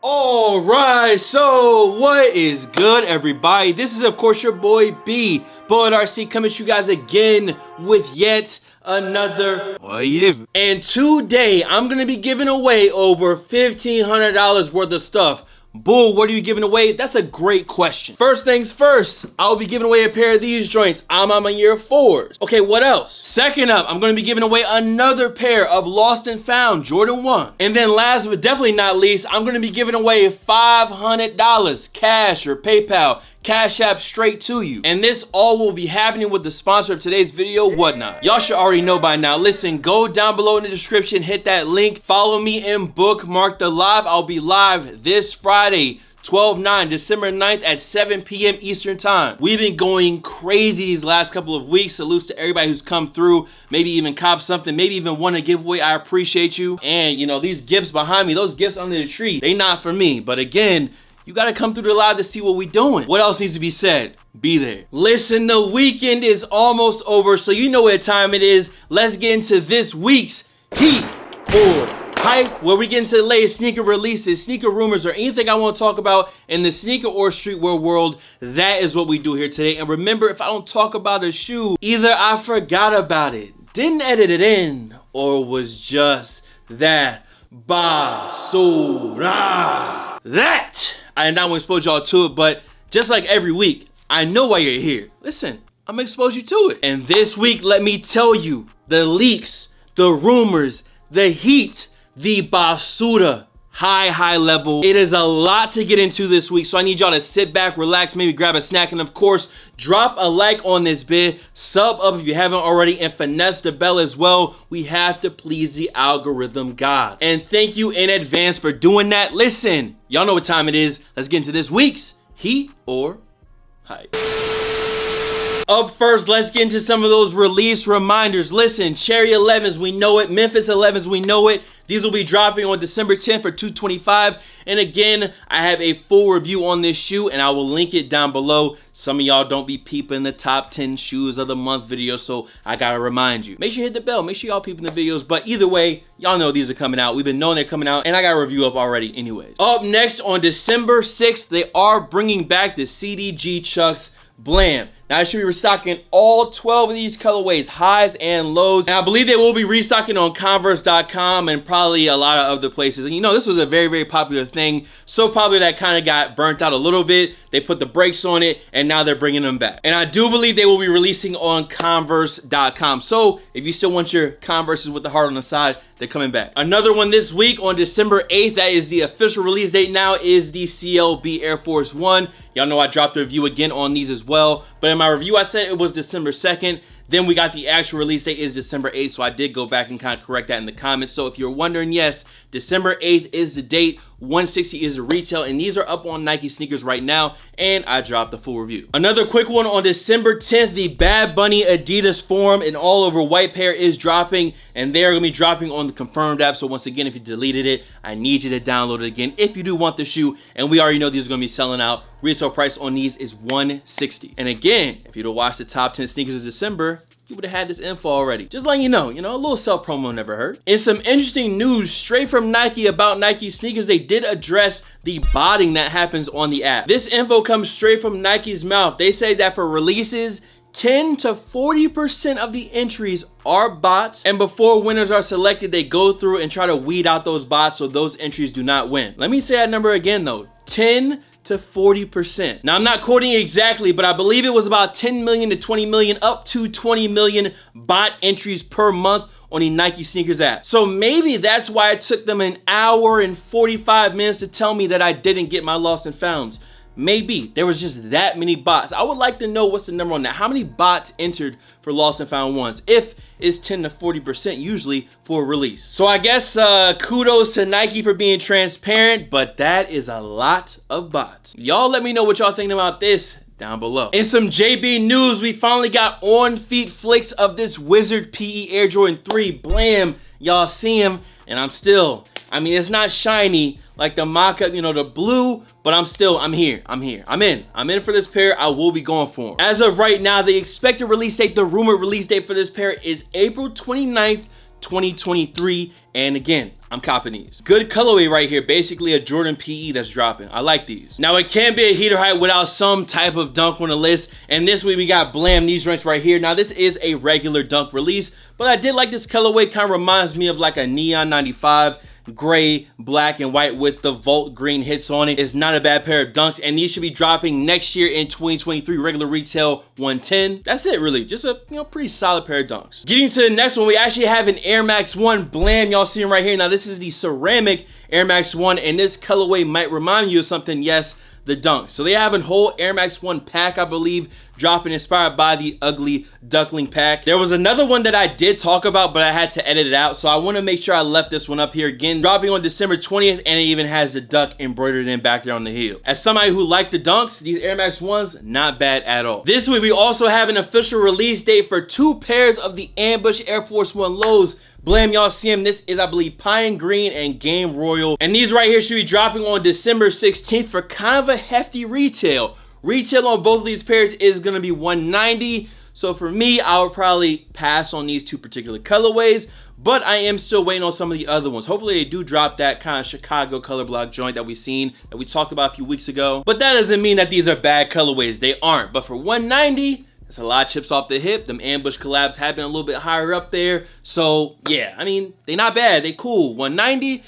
All right, so what is good, everybody? This is, of course, your boy B, Bullet RC, coming to you guys again with yet another WTF. And today, I'm gonna be giving away over $1,500 worth of stuff. Bull, what are you giving away? That's a great question. First things first, I'll be giving away a pair of these joints. I'm on my year 4s. Okay, what else? Second up, I'm gonna be giving away another pair of Lost and Found Jordan 1. And then last but definitely not least, I'm gonna be giving away $500 cash or PayPal, Cash App straight to you. And this all will be happening with the sponsor of today's video, Whatnot. Y'all should already know by now. Listen, go down below in the description, hit that link, follow me and bookmark the live. I'll be live this Friday, 12/9, December 9th at 7 p.m. Eastern time. We've been going crazy these last couple of weeks. Salutes to everybody who's come through, maybe even cop something, maybe even won a giveaway. I appreciate you. And you know, these gifts behind me, those gifts under the tree, they not for me. But again, you gotta come through the live to see what we doing. What else needs to be said? Be there. Listen, the weekend is almost over, so you know what time it is. Let's get into this week's Heat or Hype, where we get into the latest sneaker releases, sneaker rumors, or anything I want to talk about in the sneaker or streetwear world. That is what we do here today. And remember, if I don't talk about a shoe, either I forgot about it, didn't edit it in, or was just that basura. That I did not want to expose y'all to it, but just like every week, I know why you're here. Listen, I'm gonna expose you to it. And this week, let me tell you, the leaks, the rumors, the heat, the basura, high level. It is a lot to get into this week, so I need y'all to sit back, relax, maybe grab a snack, and of course, drop a like on this vid, sub up if you haven't already, and finesse the bell as well. We have to please the algorithm god. And thank you in advance for doing that. Listen, y'all know what time it is. Let's get into this week's Heat or Hype. Up first, let's get into some of those release reminders. Listen, Cherry 11s, we know it. Memphis 11s, we know it. These will be dropping on December 10th for $225. And again, I have a full review on this shoe, and I will link it down below. Some of y'all don't be peeping the top 10 shoes of the month video, so I gotta remind you. Make sure you hit the bell. Make sure y'all peeping the videos. But either way, y'all know these are coming out. We've been knowing they're coming out, and I got a review up already anyways. Up next, on December 6th, they are bringing back the CDG Chucks Blam. Now, I should be restocking all 12 of these colorways, highs and lows. And I believe they will be restocking on Converse.com and probably a lot of other places. And you know, this was a very popular thing. So popular that kind of got burnt out a little bit. They put the brakes on it, and now they're bringing them back. And I do believe they will be releasing on Converse.com. So if you still want your Converses with the heart on the side, they're coming back. Another one this week on December 8th, that is the official release date now, is the CLB Air Force 1. Y'all know I dropped a review again on these as well. But in my review, I said it was December 2nd. Then we got the actual release date is December 8th. So I did go back and kind of correct that in the comments. So if you're wondering, yes, December 8th is the date. 160 is the retail, and these are up on Nike sneakers right now, and I dropped the full review. Another quick one on December 10th, the Bad Bunny Adidas Forum in all over white pair is dropping, and they're gonna be dropping on the Confirmed app. So once again, if you deleted it, I need you to download it again if you do want the shoe, and we already know these are gonna be selling out. Retail price on these is $160. And again, if you'd have watched the top 10 sneakers of December, you would have had this info already. Just letting you know, a little self promo never hurt. In some interesting news straight from Nike about Nike sneakers, they did address the botting that happens on the app. This info comes straight from Nike's mouth. They say that for releases, 10 to 40% of the entries are bots, and before winners are selected, they go through and try to weed out those bots so those entries do not win. Let me say that number again though, 10 to 40%. Now, I'm not quoting exactly, but I believe it was about 10 million to 20 million, up to 20 million bot entries per month on the Nike sneakers app. So maybe that's why it took them an hour and 45 minutes to tell me that I didn't get my lost and founds. Maybe there was just that many bots. I would like to know what's the number on that. How many bots entered for lost and found ones? If it's 10 to 40% usually for a release. So I guess kudos to Nike for being transparent, but that is a lot of bots. Y'all let me know what y'all thinking about this down below. In some JB news, we finally got on-feet flicks of this Wizard PE Air Jordan 3 Blam. Y'all see him, and I mean, it's not shiny like the mock-up, the blue, but I'm here. I'm in for this pair. I will be going for them. As of right now, the expected release date, the rumored release date for this pair is April 29th, 2023. And again, I'm copping these. Good colorway right here. Basically a Jordan PE that's dropping. I like these. Now it can't be a heater height without some type of dunk on the list. And this week we got Blam, these joints right here. Now this is a regular dunk release, but I did like this colorway. Kind of reminds me of like a Neon 95. Gray, black, and white with the Volt green hits on it. It's not a bad pair of dunks, and these should be dropping next year in 2023. Regular retail 110. That's it, really. Just a pretty solid pair of dunks. Getting to the next one, we actually have an Air Max 1 Blam. Y'all see him right here. Now this is the ceramic Air Max 1, and this colorway might remind you of something. Yes, the dunks. So they have a whole Air Max 1 pack, I believe, dropping, inspired by the Ugly Duckling pack. There was another one that I did talk about, but I had to edit it out, so I want to make sure I left this one up here. Again, dropping on December 20th, and it even has the duck embroidered in back there on the heel. As somebody who liked the dunks, these Air Max 1s, not bad at all. This week, we also have an official release date for 2 pairs of the Ambush Air Force 1 lows. Blam, y'all see them. This is, I believe, Pine Green and Game Royal. And these right here should be dropping on December 16th for kind of a hefty retail. Retail on both of these pairs is going to be $190. So for me, I would probably pass on these 2 particular colorways, but I am still waiting on some of the other ones. Hopefully they do drop that kind of Chicago color block joint that we talked about a few weeks ago. But that doesn't mean that these are bad colorways. They aren't. But for $190, that's a lot of chips off the hip. Them Ambush collabs have been a little bit higher up there. So yeah, I mean, they not bad. They cool. $190.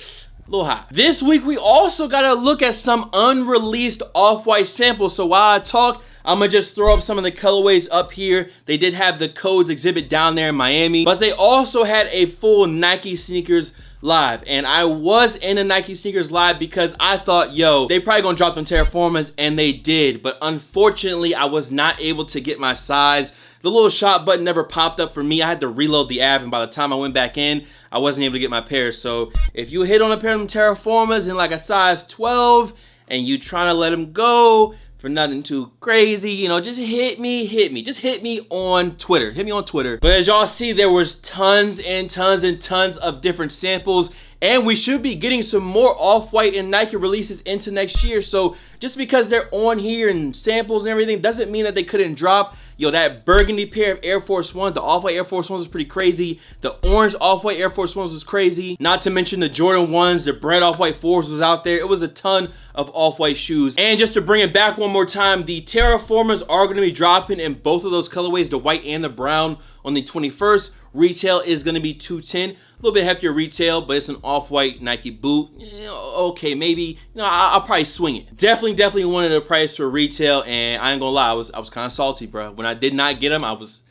A little high. This week, we also got to look at some unreleased Off-White samples. So while I talk, I'm going to just throw up some of the colorways up here. They did have the codes exhibit down there in Miami, but they also had a full Nike sneakers live. And I was in a Nike sneakers live because I thought, yo, they probably gonna drop them Terraformas, and they did. But unfortunately, I was not able to get my size. The little shop button never popped up for me. I had to reload the app, and by the time I went back in, I wasn't able to get my pair. So if you hit on a pair of them Terraformas in like a size 12 and you trying to let them go for nothing too crazy, you know, just hit me. Just hit me on Twitter. Hit me on Twitter. But as y'all see, there was tons and tons and tons of different samples, and we should be getting some more Off-White and Nike releases into next year. So just because they're on here and samples and everything doesn't mean that they couldn't drop. Yo, that burgundy pair of Air Force 1, the Off-White Air Force 1s was pretty crazy. The orange Off-White Air Force 1s was crazy. Not to mention the Jordan 1s, the Bread Off-White 4s was out there. It was a ton of Off-White shoes. And just to bring it back one more time, the Terraformas are going to be dropping in both of those colorways, the white and the brown, on the 21st. Retail is going to be $210. A little bit heftier retail, but it's an Off-White Nike boot. Okay, maybe, you know, I'll probably swing it. Definitely wanted the price for retail, and I ain't gonna lie, I was kind of salty, bro. When I did not get them, I was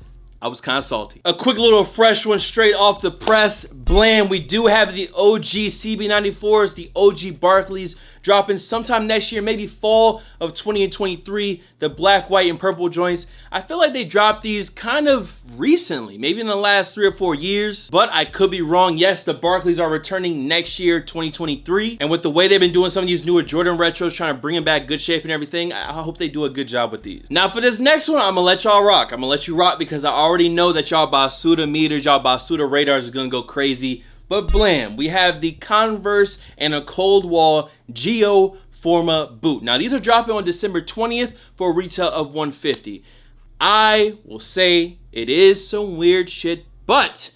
kind of salty. A quick little fresh one straight off the press. Blam, we do have the OG CB94s, the OG Barclays, dropping sometime next year, maybe fall of 2023. The black, white, and purple joints. I feel like they dropped these kind of recently, maybe in the last 3 or 4 years, but I could be wrong. Yes, the Barclays are returning next year, 2023. And with the way they've been doing some of these newer Jordan retros, trying to bring them back good shape and everything, I hope they do a good job with these. Now for this next one, I'm gonna let y'all rock. I'm gonna let you rock because I already know that y'all Basuda meters, y'all Basuda radars is gonna go crazy. But Blam, we have the Converse and a Cold Wall Geo Forma boot. Now these are dropping on December 20th for a retail of $150. I will say it is some weird shit, but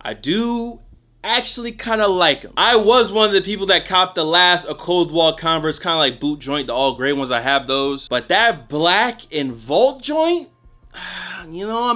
I do actually kind of like them. I was one of the people that copped the last A Cold Wall Converse kind of like boot joint, the all gray ones. I have those, but that black and Volt joint, you know, I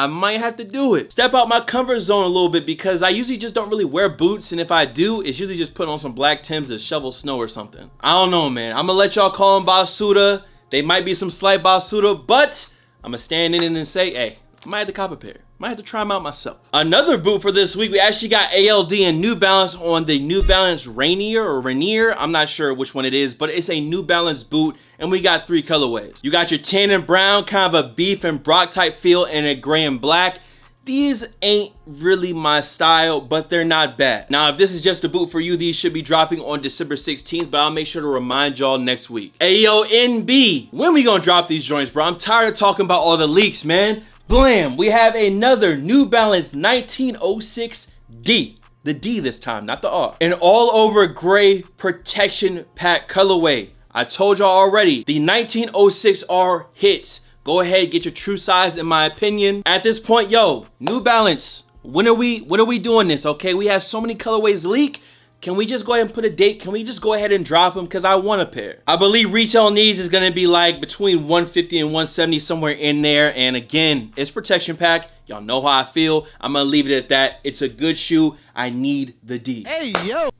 might have to do it. Step out my comfort zone a little bit because I usually just don't really wear boots, and if I do, it's usually just putting on some black Timbs to shovel snow or something. I don't know, man. I'm gonna let y'all call them Basuda. They might be some slight Basuda, but I'm gonna stand in it and say, hey, I might have to cop a pair. Might have to try them out myself. Another boot for this week, we actually got ALD and New Balance on the New Balance Rainier. I'm not sure which one it is, but it's a New Balance boot, and we got 3 colorways. You got your tan and brown, kind of a beef and Brock type feel, and a gray and black. These ain't really my style, but they're not bad. Now, if this is just a boot for you, these should be dropping on December 16th, but I'll make sure to remind y'all next week. Ayo, NB, when we gonna drop these joints, bro? I'm tired of talking about all the leaks, man. Blam, we have another New Balance 1906D. The D this time, not the R. An all over gray protection pack colorway. I told y'all already, the 1906R hits. Go ahead, get your true size in my opinion. At this point, yo, New Balance, When are we doing this? Okay, we have so many colorways leak. Can we just go ahead and put a date? Can we just go ahead and drop them? Because I want a pair. I believe retail on these is going to be like between 150 and 170, somewhere in there. And again, it's protection pack. Y'all know how I feel. I'm going to leave it at that. It's a good shoe. I need the D. Hey, yo.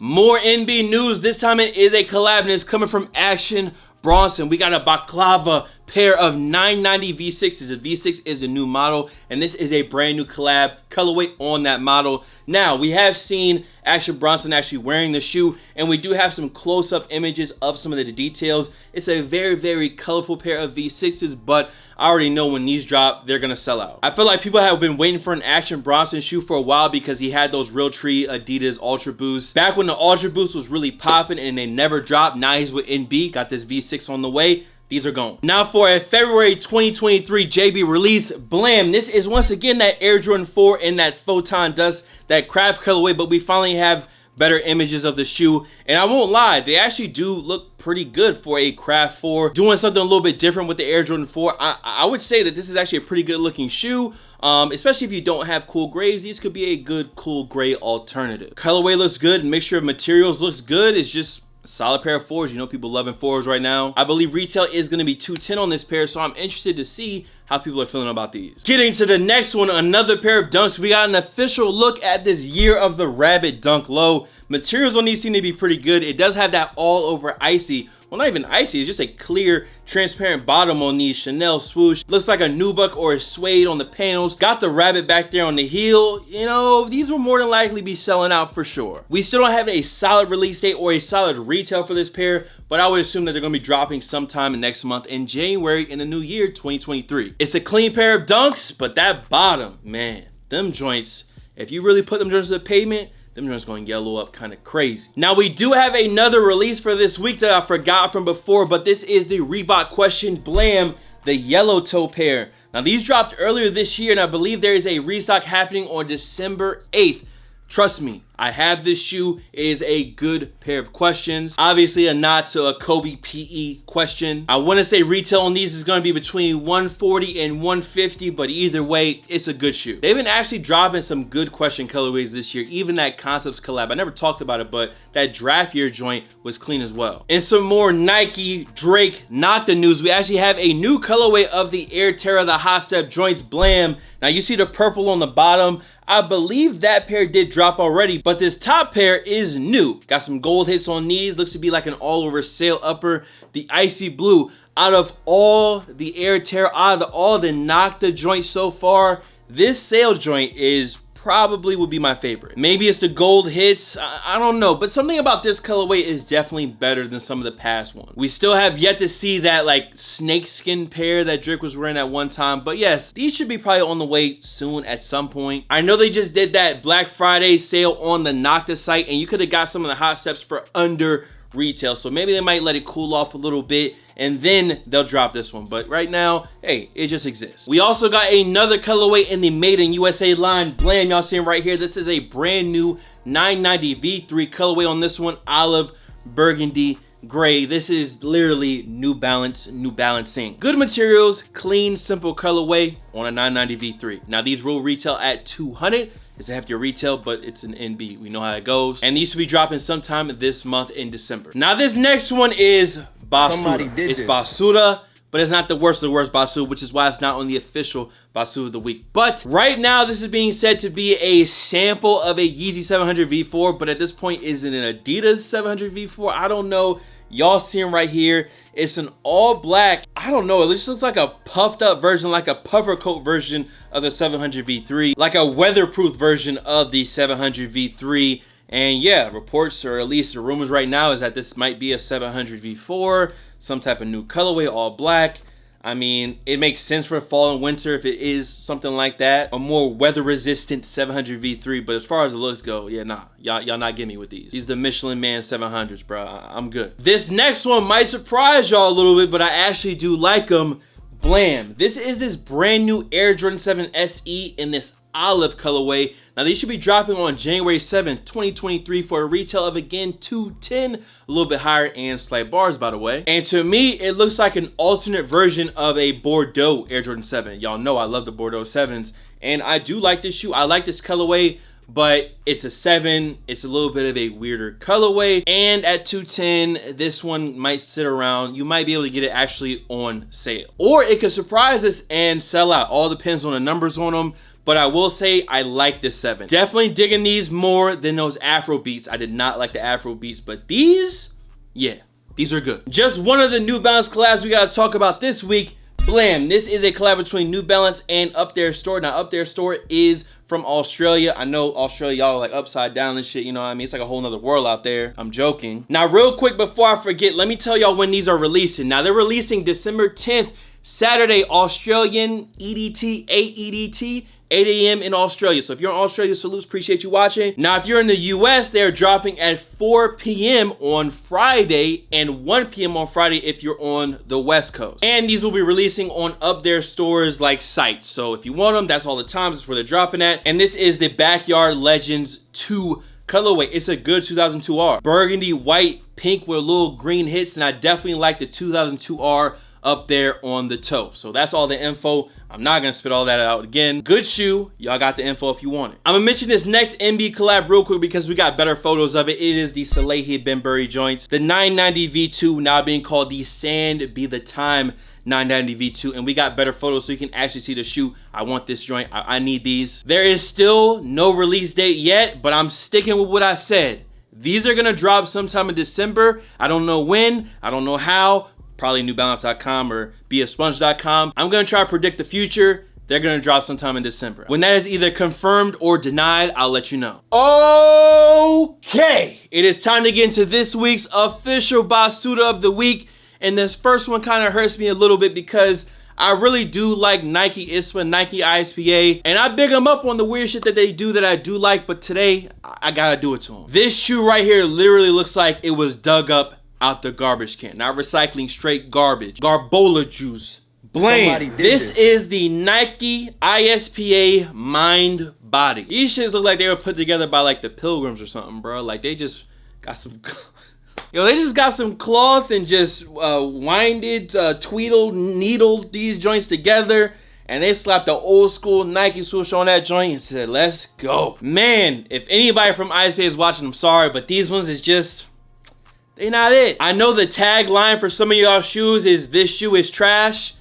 More NB news. This time it is a collab and it's coming from Action Bronson. We got a baklava pair of 990 V6s. The V6 is a new model, and this is a brand new collab colorway on that model. Now, we have seen Action Bronson actually wearing the shoe, and we do have some close-up images of some of the details. It's a very, very colorful pair of V6s, but I already know when these drop, they're gonna sell out. I feel like people have been waiting for an Action Bronson shoe for a while because he had those Realtree Adidas Ultra Boosts. Back when the Ultra Boost was really popping and they never dropped, now he's with NB, got this V6 on the way. These are gone. Now for a February 2023 JB release, blam. This is once again that Air Jordan 4 in that Photon Dust, that craft colorway, but we finally have better images of the shoe. And I won't lie, they actually do look pretty good for a craft 4. Doing something a little bit different with the Air Jordan 4. I would say that this is actually a pretty good looking shoe. Especially if you don't have cool grays, these could be a good cool gray alternative. Colorway looks good, mixture of materials looks good. It's just a solid pair of 4s. You know, people loving 4s right now. I believe retail is going to be $210 on this pair, so I'm interested to see how people are feeling about these. Getting to the next one, another pair of dunks. We got an official look at this Year of the Rabbit dunk low. Materials on these seem to be pretty good. It does have that all over icy, well, not even icy, it's just a clear transparent bottom on these Chanel swoosh. Looks like a nubuck or a suede on the panels. Got the rabbit back there on the heel. You know, these will more than likely be selling out for sure. We still don't have a solid release date or a solid retail for this pair, but I would assume that they're gonna be dropping sometime next month in January in the new year 2023. It's a clean pair of dunks, but that bottom, man, them joints, if you really put them joints to the pavement, them joints gonna yellow up kind of crazy. Now we do have another release for this week that I forgot from before, but this is the Reebok Question Blam, the yellow toe pair. Now these dropped earlier this year, and I believe there is a restock happening on December 8th. Trust me, I have this shoe. It is a good pair of questions. Obviously a nod to a Kobe PE question. I want to say retail on these is going to be between 140 and 150, but either way, it's a good shoe. They've been actually dropping some good question colorways this year. Even that Concepts collab, I never talked about it, but that draft year joint was clean as well. And some more Nike, Drake, Nocta news. We actually have a new colorway of the Air Terra, the Hot Step joints, blam. Now you see the purple on the bottom. I believe that pair did drop already, but this top pair is new. Got some gold hits on these. Looks to be like an all over sail upper. The icy blue. Out of all the Air Terra, out of all the Nocta joints so far, this sail joint is probably would be my favorite. Maybe it's the gold hits, I don't know, but something about this colorway is definitely better than some of the past ones. We still have yet to see that like snakeskin pair that Drake was wearing at one time, but yes, these should be probably on the way soon at some point. I know they just did that Black Friday sale on the Nocta site, and you could have got some of the Hot Steps for under retail, so maybe they might let it cool off a little bit and then they'll drop this one. But right now, hey, it just exists. We also got another colorway in the Made in USA line, blam. Y'all see him right here. This is a brand new 990 V3 colorway on this one, olive, burgundy, gray. This is literally New Balance, New Balancing. Good materials, clean, simple colorway on a 990 V3. Now these will retail at 200. It's a heftier retail, but it's an NB. We know how it goes. And these should be dropping sometime this month in December. Now this next one is Basura. It's Basura, but it's not the worst of the worst Basura, which is why it's not on the official Basura of the week. But right now, this is being said to be a sample of a Yeezy 700 V4, but at this point, is it an Adidas 700 V4? I don't know. Y'all see him right here. It's an all black, I don't know, it just looks like a puffed up version, like a puffer coat version of the 700 V3, like a weatherproof version of the 700 V3. And yeah, reports, or at least the rumors right now, is that this might be a 700 V4, some type of new colorway, all black. I mean, it makes sense for fall and winter if it is something like that, a more weather resistant 700 V3. But as far as the looks go, yeah, nah, y'all not get me with these. These are the Michelin Man 700s, bro. I'm good. This next one might surprise y'all a little bit, but I actually do like them. Blam. This is this brand new Air Jordan 7 SE in this olive colorway. Now these should be dropping on January 7th, 2023 for a retail of again $210, a little bit higher and slight bars by the way. And to me, it looks like an alternate version of a Bordeaux Air Jordan 7. Y'all know I love the Bordeaux 7s and I do like this shoe. I like this colorway, but it's a 7. It's a little bit of a weirder colorway. And at $210, this one might sit around. You might be able to get it actually on sale. Or it could surprise us and sell out. All depends on the numbers on them. But I will say I like this 7. Definitely digging these more than those Afro Beats. I did not like the Afro Beats, but these, yeah, these are good. Just one of the New Balance collabs we gotta talk about this week. Blam, this is a collab between New Balance and Up There Store. Now Up There Store is from Australia. I know Australia, y'all are like upside down and shit, you know what I mean? It's like a whole nother world out there. I'm joking. Now real quick before I forget, let me tell y'all when these are releasing. Now they're releasing December 10th, Saturday, Australian EDT, 8 EDT. 8 a.m. in Australia. So if you're in Australia, salutes, appreciate you watching. Now, if you're in the US, they're dropping at 4 p.m. on Friday and 1 p.m. on Friday if you're on the West Coast. And these will be releasing on Up There Stores like sites. So if you want them, that's all the times. That's where they're dropping at. And this is the Backyard Legends 2 colorway. It's a good 2002R. Burgundy, white, pink with little green hits. And I definitely like the 2002R up there on the toe. So that's all the info. I'm not gonna spit all that out again. Good shoe. Y'all got the info if you want it. I'm gonna mention this next NB collab real quick because we got better photos of it. It is the Salehi Benbury joints. The 990 V2 now being called the Sand Be the Time 990 V2, and we got better photos so you can actually see the shoe. I want this joint. I need these. There is still no release date yet, but I'm sticking with what I said. These are gonna drop sometime in December. I don't know when, I don't know how. Probably newbalance.com or beasponge.com. I'm gonna try to predict the future. They're gonna drop sometime in December. When that is either confirmed or denied, I'll let you know. Okay, it is time to get into this week's official Basuda of the week. And this first one kind of hurts me a little bit because I really do like Nike ISPA, Nike ISPA, and I big them up on the weird shit that they do that I do like, but today I gotta do it to them. This shoe right here literally looks like it was dug up out the garbage can, not recycling, straight garbage. Garbola juice. Blame. This is the Nike ISPA Mind Body. These shits look like they were put together by like the Pilgrims or something, bro. Like they just got some, yo, they just got some cloth and just winded, tweedled, needled these joints together. And they slapped the old school Nike swoosh on that joint and said, let's go. Man, if anybody from ISPA is watching, I'm sorry, but these ones is just, they not it. I know the tagline for some of y'all shoes is this shoe is trash.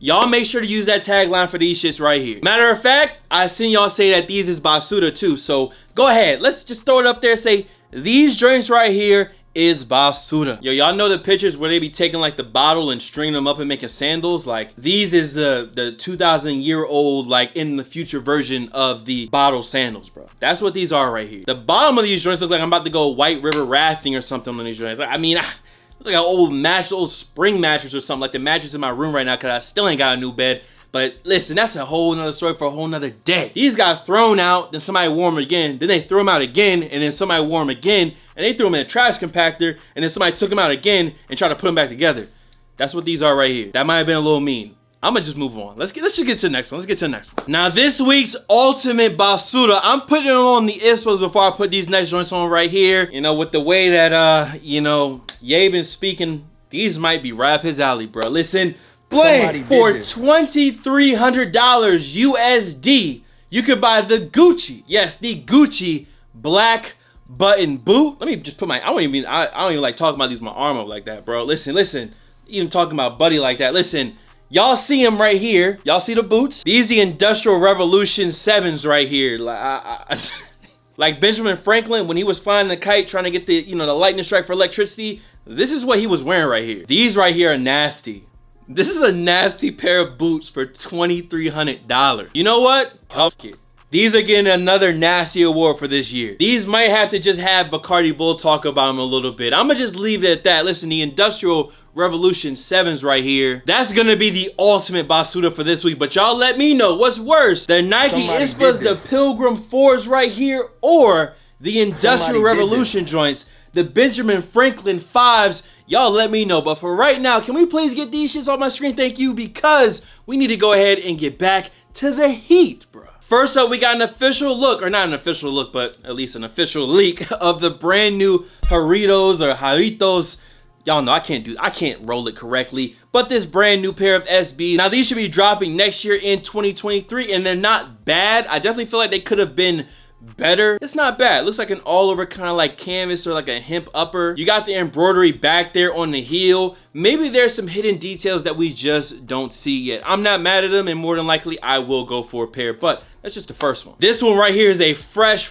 Y'all make sure to use that tagline for these shits right here. Matter of fact, I seen y'all say that these is Basuda too. So go ahead, let's just throw it up there and say these joints right here is Basuda. Yo, y'all know the pictures where they be taking like the bottle and stringing them up and making sandals? Like these is the 2,000-year-old like in the future version of the bottle sandals, bro. That's what these are right here. The bottom of these joints look like I'm about to go white river rafting or something on these joints. I mean, like an old mattress, old spring mattress or something, like the mattress in my room right now because I still ain't got a new bed. But listen, that's a whole nother story for a whole nother day. These got thrown out, then somebody wore them again, then they threw them out again, and then somebody wore them again, and they threw them in a trash compactor, and then somebody took them out again and tried to put them back together. That's what these are right here. That might have been a little mean. I'm gonna just move on. Let's just get to the next one. Let's get to the next one. Now this week's ultimate Basuda, I'm putting it on the ISPAs before I put these next joints on right here. You know, with the way that you know, Ye been speaking, these might be right up his alley, bro. Listen. Blame for $2,300 USD, you could buy the Gucci, yes, the Gucci black button boot. Let me just put my, I don't even like talking about these with my arm up like that, bro. Listen, even talking about buddy like that. Listen, y'all see them right here. Y'all see the boots? These the Industrial Revolution 7s right here. Like Benjamin Franklin when he was flying the kite trying to get the, you know, the lightning strike for electricity. This is what he was wearing right here. These right here are nasty. This is a nasty pair of boots for $2,300. You know what? Fuck it. These are getting another nasty award for this year. These might have to just have Bacardi Bull talk about them a little bit. I'm gonna just leave it at that. Listen, the Industrial Revolution 7s right here. That's gonna be the ultimate Basuda for this week. But y'all let me know what's worse. The Nike ISPAs, the Pilgrim 4s right here, or the Industrial Revolution joints, the Benjamin Franklin 5s. Y'all let me know. But for right now, can we please get these shits on my screen? Thank you, because we need to go ahead and get back to the heat, bro. First up, we got an official look, or not an official look, but at least an official leak of the brand new Jarritos or Jarritos. Y'all know I can't roll it correctly, but this brand new pair of SBs. Now these should be dropping next year in 2023, and they're not bad. I definitely feel like they could have been better. It's not bad. It looks like an all over kind of like canvas or like a hemp upper. You got the embroidery back there on the heel. Maybe there's some hidden details that we just don't see yet. I'm not mad at them, and more than likely I will go for a pair, but that's just the first one. This one right here is a fresh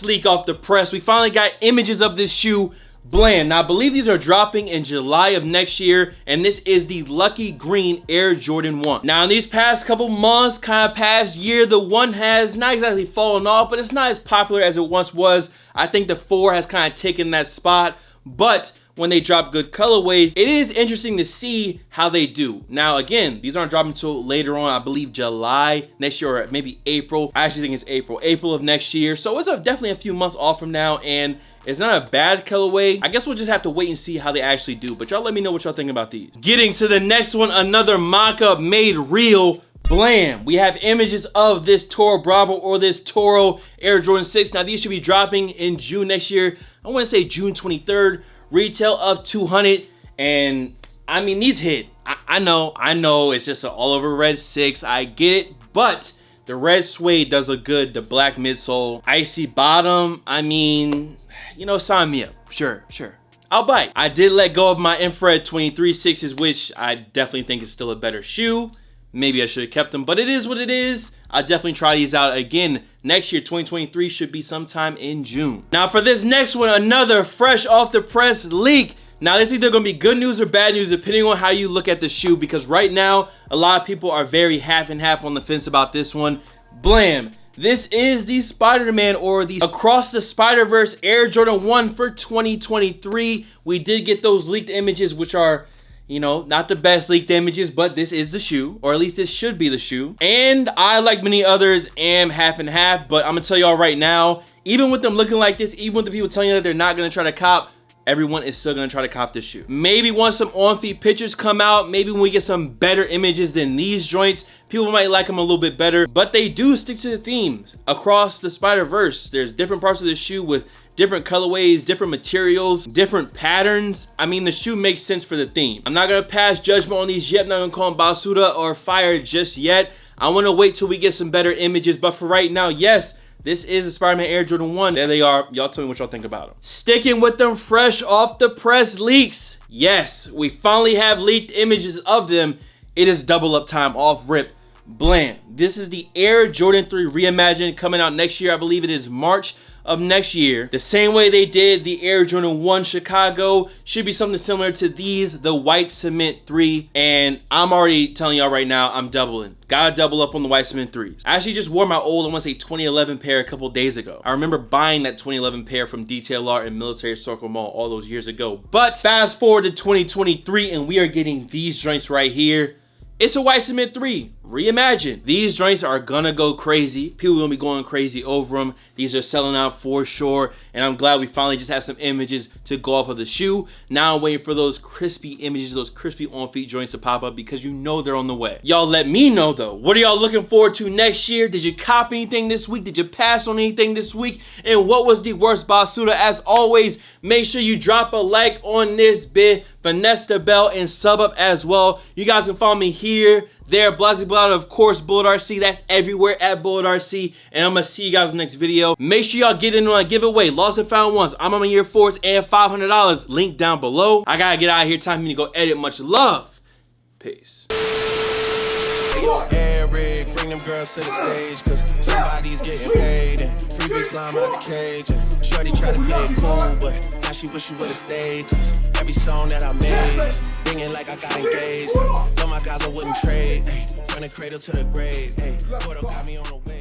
leak off the press. We finally got images of this shoe. Bland. Now I believe these are dropping in July of next year, and this is the Lucky Green Air Jordan 1. Now in these past couple months, kind of past year, the 1 has not exactly fallen off, but it's not as popular as it once was. I think the 4 has kind of taken that spot, but when they drop good colorways, it is interesting to see how they do. Now again, these aren't dropping until later on, I believe July next year, or maybe April. I actually think it's April of next year, so it's definitely a few months off from now, and it's not a bad colorway. I guess we'll just have to wait and see how they actually do, but y'all let me know what y'all think about these. Getting to the next one, another mock-up made real. Blam. We have images of this Toro Bravo or this Toro Air Jordan 6. Now these should be dropping in June next year. I want to say June 23rd. Retail of $200, and I mean these hit. I know it's just an all over red 6. I get it, but the red suede does look good. The black midsole, icy bottom. I mean, you know, sign me up. Sure. I'll bite. I did let go of my infrared 23 6s, which I definitely think is still a better shoe. Maybe I should have kept them, but it is what it is. I'll definitely try these out again. Next year, 2023 should be sometime in June. Now for this next one, another fresh off the press leak. Now this is either gonna be good news or bad news depending on how you look at the shoe, because right now, a lot of people are very half and half on the fence about this one. Blam. This is the Spider-Man or the Across the Spider-Verse Air Jordan 1 for 2023. We did get those leaked images, which are, you know, not the best leaked images, but this is the shoe, or at least this should be the shoe. And I, like many others, am half and half, but I'm gonna tell y'all right now, even with them looking like this, even with the people telling you that they're not gonna try to cop, everyone is still gonna try to cop this shoe. Maybe once some on-feet pictures come out, maybe when we get some better images than these joints, people might like them a little bit better, but they do stick to the themes. Across the Spider-Verse, there's different parts of the shoe with different colorways, different materials, different patterns. I mean, the shoe makes sense for the theme. I'm not gonna pass judgment on these yet. I'm not gonna call them basura or fire just yet. I wanna wait till we get some better images, but for right now, yes, this is a Spider-Man Air Jordan 1. There they are. Y'all tell me what y'all think about them. Sticking with them fresh off the press leaks. Yes, we finally have leaked images of them. It is double up time off rip. Blam. This is the Air Jordan 3 Reimagined, coming out next year. I believe it is March of next year. The same way they did the Air Jordan 1 Chicago, should be something similar to these, the white cement 3. And I'm already telling y'all right now, I'm doubling. Gotta double up on the white cement 3s. I actually just wore my old, I want to say 2011 pair a couple days ago. I remember buying that 2011 pair from Detail Art in Military Circle Mall all those years ago. But fast forward to 2023 and we are getting these joints right here. It's a white cement 3 reimagined. These joints are gonna go crazy. People are gonna be going crazy over them. These are selling out for sure, and I'm glad we finally just have some images to go off of the shoe. Now I'm waiting for those crispy images, those crispy on-feet joints to pop up, because you know they're on the way. Y'all let me know though. What are y'all looking forward to next year? Did you cop anything this week? Did you pass on anything this week? And what was the worst basura? As always, make sure you drop a like on this bit, finesse the bell, and sub up as well. You guys can follow me here, there, Blasi Blada, of course, Bullet RC. That's everywhere at Bullet RC. And I'm gonna see you guys in the next video. Make sure y'all get in on a giveaway. Lost and found ones. I'm on my Air Force and $500. Link down below. I gotta get out of here. Time for me to go edit. Much love. Peace. Eric, bring them girls to the stage, cause somebody's getting paid, and free big slime out the cage, and shorty try to play it cool, but now she wish she would've stayed, cause every song that I made is ringing like I got engaged. All my guys I wouldn't trade, from the cradle to the grave, Porto got me on the way.